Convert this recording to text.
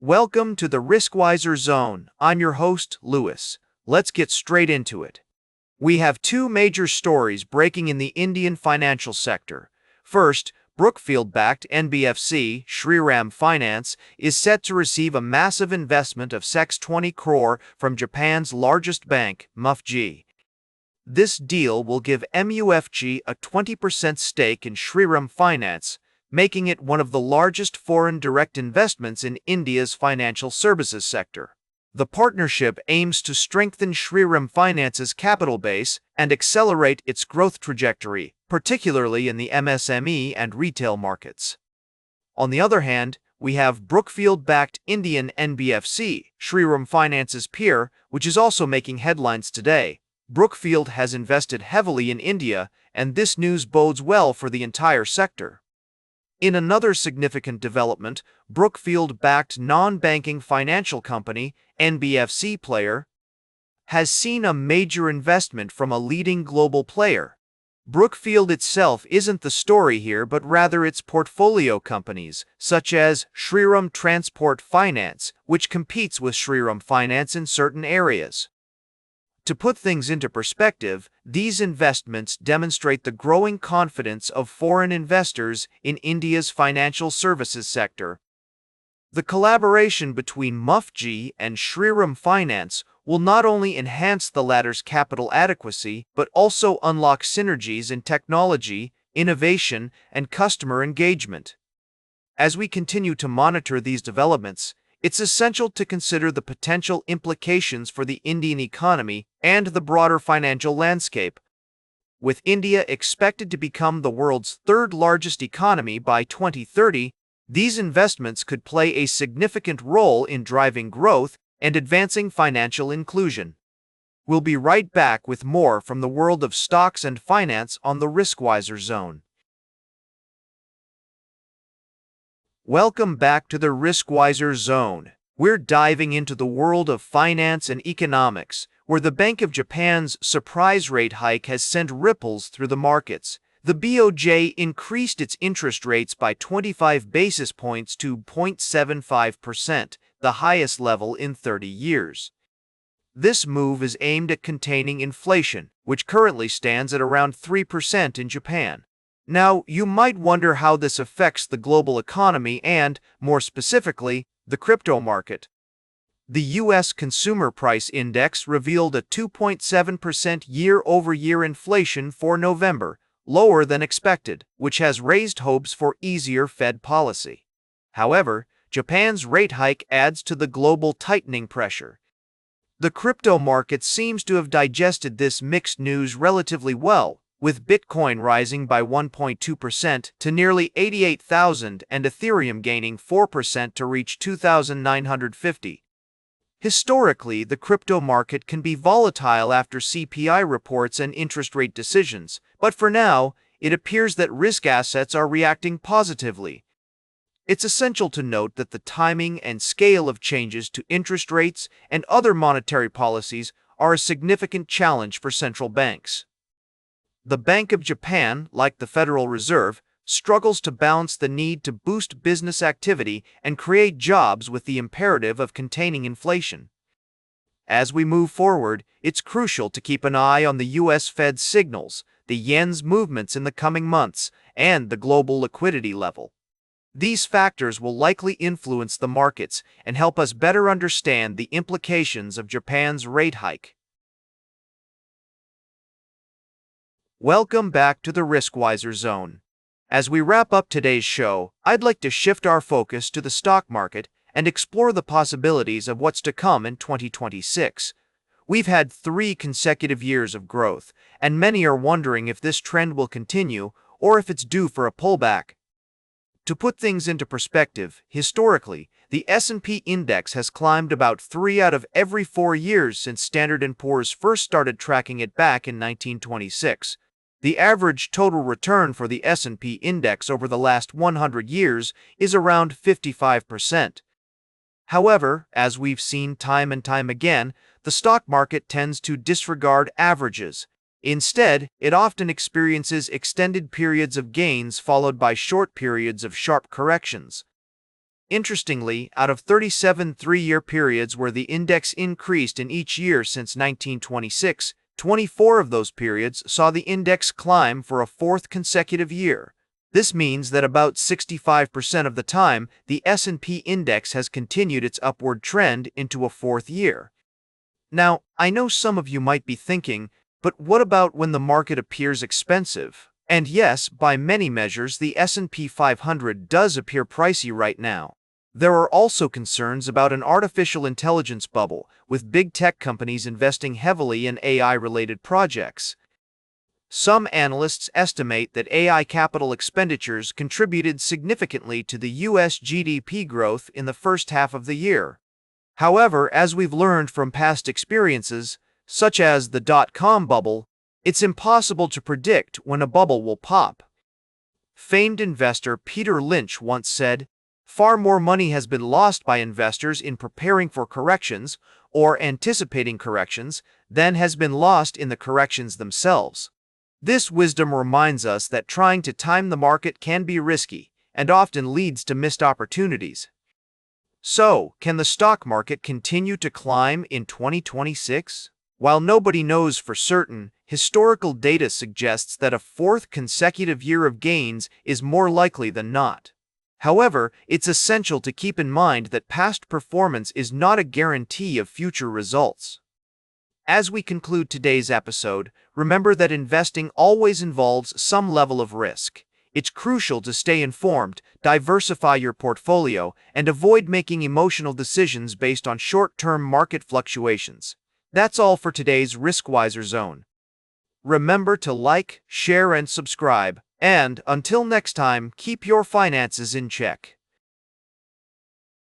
Welcome to the Riskwiser Zone. I'm your host, Lewis. Let's get straight into it. We have two major stories breaking in the Indian financial sector. First, Brookfield-backed NBFC Shriram Finance is set to receive a massive investment of 20 crore from Japan's largest bank, MUFG. This deal will give MUFG a 20% stake in Shriram Finance, making it one of the largest foreign direct investments in India's financial services sector. The partnership aims to strengthen Shriram Finance's capital base and accelerate its growth trajectory, particularly in the MSME and retail markets. On the other hand, we have Brookfield-backed Indian NBFC Shriram Finance's peer, which is also making headlines today. Brookfield has invested heavily in India, and this news bodes well for the entire sector. In another significant development, Brookfield-backed non-banking financial company, NBFC Player, has seen a major investment from a leading global player. Brookfield itself isn't the story here, but rather its portfolio companies, such as Shriram Transport Finance, which competes with Shriram Finance in certain areas. To put things into perspective, these investments demonstrate the growing confidence of foreign investors in India's financial services sector. The collaboration between MUFG and Shriram Finance will not only enhance the latter's capital adequacy, but also unlock synergies in technology, innovation, and customer engagement. As we continue to monitor these developments, it's essential to consider the potential implications for the Indian economy and the broader financial landscape. With India expected to become the world's third-largest economy by 2030, these investments could play a significant role in driving growth and advancing financial inclusion. We'll be right back with more from the world of stocks and finance on the Riskwiser Zone. Welcome back to the Riskwiser Zone. We're diving into the world of finance and economics, where the Bank of Japan's surprise rate hike has sent ripples through the markets. The BOJ increased its interest rates by 25 basis points to 0.75%, the highest level in 30 years. This move is aimed at containing inflation, which currently stands at around 3% in Japan. Now, you might wonder how this affects the global economy and, more specifically, the crypto market. The U.S. Consumer Price Index revealed a 2.7% year-over-year inflation for November, lower than expected, which has raised hopes for easier Fed policy. However, Japan's rate hike adds to the global tightening pressure. The crypto market seems to have digested this mixed news relatively well, with Bitcoin rising by 1.2% to nearly 88,000 and Ethereum gaining 4% to reach 2,950. Historically, the crypto market can be volatile after CPI reports and interest rate decisions, but for now, it appears that risk assets are reacting positively. It's essential to note that the timing and scale of changes to interest rates and other monetary policies are a significant challenge for central banks. The Bank of Japan, like the Federal Reserve, struggles to balance the need to boost business activity and create jobs with the imperative of containing inflation. As we move forward, it's crucial to keep an eye on the U.S. Fed's signals, the yen's movements in the coming months, and the global liquidity level. These factors will likely influence the markets and help us better understand the implications of Japan's rate hike. Welcome back to the Riskwiser Zone. As we wrap up today's show, I'd like to shift our focus to the stock market and explore the possibilities of what's to come in 2026. We've had 3 consecutive years of growth, and many are wondering if this trend will continue or if it's due for a pullback. To put things into perspective, historically, the S&P index has climbed about 3 out of every 4 years since Standard & Poor's first started tracking it back in 1926. The average total return for the S&P index over the last 100 years is around 55%. However, as we've seen time and time again, the stock market tends to disregard averages. Instead, it often experiences extended periods of gains followed by short periods of sharp corrections. Interestingly, out of 37 three-year periods where the index increased in each year since 1926, 24 of those periods saw the index climb for a fourth consecutive year. This means that about 65% of the time, the S&P index has continued its upward trend into a fourth year. Now, I know some of you might be thinking, but what about when the market appears expensive? And yes, by many measures, the S&P 500 does appear pricey right now. There are also concerns about an artificial intelligence bubble, with big tech companies investing heavily in AI-related projects. Some analysts estimate that AI capital expenditures contributed significantly to the U.S. GDP growth in the first half of the year. However, as we've learned from past experiences, such as the dot-com bubble, it's impossible to predict when a bubble will pop. Famed investor Peter Lynch once said, "Far more money has been lost by investors in preparing for corrections or anticipating corrections than has been lost in the corrections themselves." This wisdom reminds us that trying to time the market can be risky and often leads to missed opportunities. So, can the stock market continue to climb in 2026? While nobody knows for certain, historical data suggests that a fourth consecutive year of gains is more likely than not. However, it's essential to keep in mind that past performance is not a guarantee of future results. As we conclude today's episode, remember that investing always involves some level of risk. It's crucial to stay informed, diversify your portfolio, and avoid making emotional decisions based on short-term market fluctuations. That's all for today's Riskwiser Zone. Remember to like, share, and subscribe. And until next time, keep your finances in check.